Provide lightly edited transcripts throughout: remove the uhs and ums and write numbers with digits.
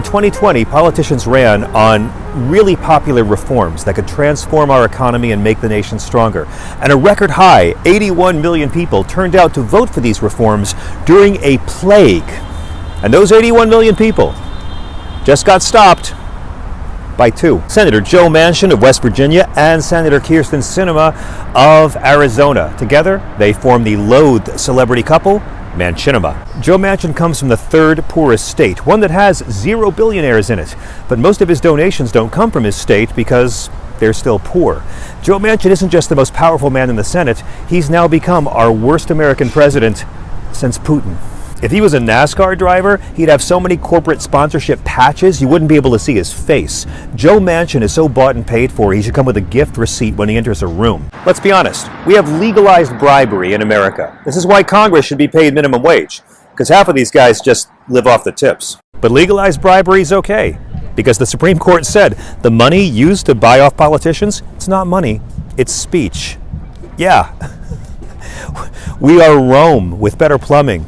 In 2020, politicians ran on really popular reforms that could transform our economy and make the nation stronger. And a record high, 81 million people turned out to vote for these reforms during a plague. And those 81 million people just got stopped by two. Senator Joe Manchin of West Virginia and Senator Krysten Sinema of Arizona. Together, they form the loathed celebrity couple, Manchinima. Joe Manchin comes from the third poorest state, one that has 0 billionaires in it. But most of his donations don't come from his state because they're still poor. Joe Manchin isn't just the most powerful man in the Senate, he's now become our worst American president since Putin. If he was a NASCAR driver, he'd have so many corporate sponsorship patches you wouldn't be able to see his face. Joe Manchin is so bought and paid for, he should come with a gift receipt when he enters a room. Let's be honest, we have legalized bribery in America. This is why Congress should be paid minimum wage, because half of these guys just live off the tips. But legalized bribery is okay, because the Supreme Court said the money used to buy off politicians, it's not money, it's speech. Yeah, we are Rome with better plumbing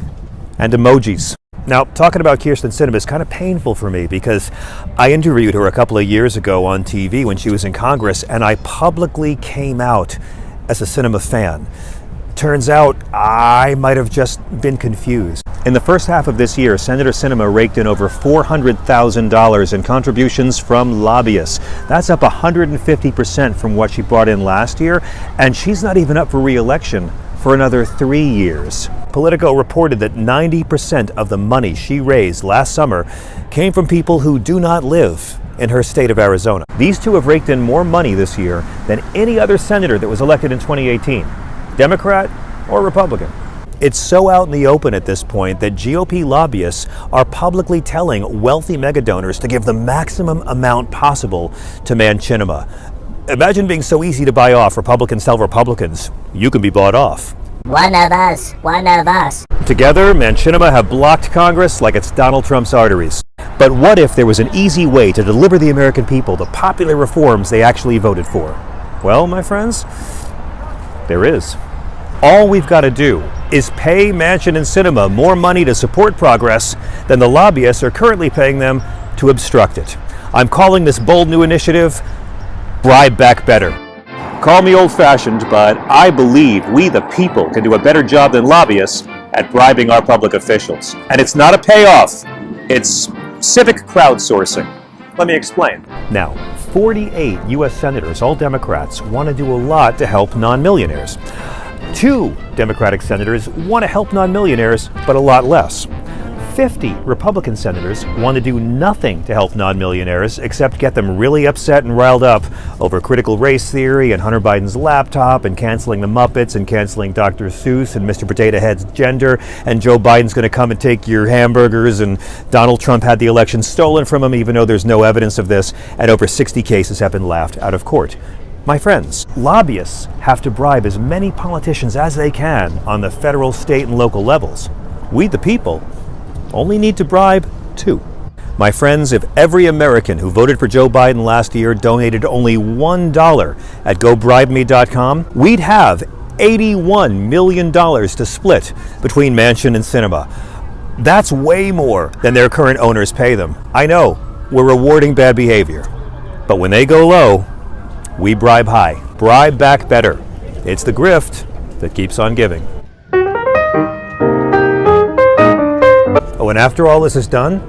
and emojis. Now, talking about Krysten Sinema is kind of painful for me because I interviewed her a couple of years ago on TV when she was in Congress, and I publicly came out as a Sinema fan. Turns out I might have just been confused. In the first half of this year, Senator Sinema raked in over $400,000 in contributions from lobbyists. That's up 150% from what she brought in last year, and she's not even up for re-election for another 3 years. Politico reported that 90% of the money she raised last summer came from people who do not live in her state of Arizona. These two have raked in more money this year than any other senator that was elected in 2018, Democrat or Republican. It's so out in the open at this point that GOP lobbyists are publicly telling wealthy mega donors to give the maximum amount possible to Manchinima. Imagine being so easy to buy off. Republicans tell Republicans, you can be bought off. One of us, one of us. Together, Manchinima have blocked Congress like it's Donald Trump's arteries. But what if there was an easy way to deliver the American people the popular reforms they actually voted for? Well, my friends, there is. All we've got to do is pay Manchin and Sinema more money to support progress than the lobbyists are currently paying them to obstruct it. I'm calling this bold new initiative Bribe Back Better. Call me old-fashioned, but I believe we the people can do a better job than lobbyists at bribing our public officials. And it's not a payoff, it's civic crowdsourcing. Let me explain. Now, 48 U.S. senators, all Democrats, want to do a lot to help non-millionaires. 2 Democratic senators want to help non-millionaires, but a lot less. 50 Republican senators want to do nothing to help non-millionaires except get them really upset and riled up over critical race theory and Hunter Biden's laptop and canceling the Muppets and canceling Dr. Seuss and Mr. Potato Head's gender, and Joe Biden's going to come and take your hamburgers, and Donald Trump had the election stolen from him even though there's no evidence of this, and over 60 cases have been laughed out of court. My friends, lobbyists have to bribe as many politicians as they can on the federal, state, and local levels. We the people only need to bribe 2. My friends, if every American who voted for Joe Biden last year donated only $1 at GoBribeMe.com, we'd have $81 million to split between Manchin and Sinema. That's way more than their current owners pay them. I know, we're rewarding bad behavior. But when they go low, we bribe high. Bribe back better. It's the grift that keeps on giving. Oh, and after all this is done,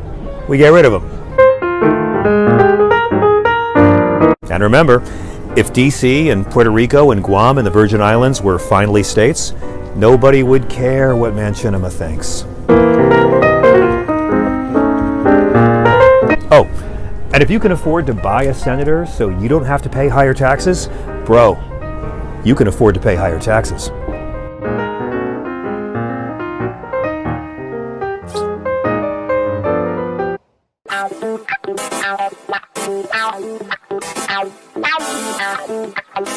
we get rid of them. And remember, if DC and Puerto Rico and Guam and the Virgin Islands were finally states, nobody would care what Manchinima thinks. Oh, and if you can afford to buy a senator so you don't have to pay higher taxes, bro, you can afford to pay higher taxes. Ow.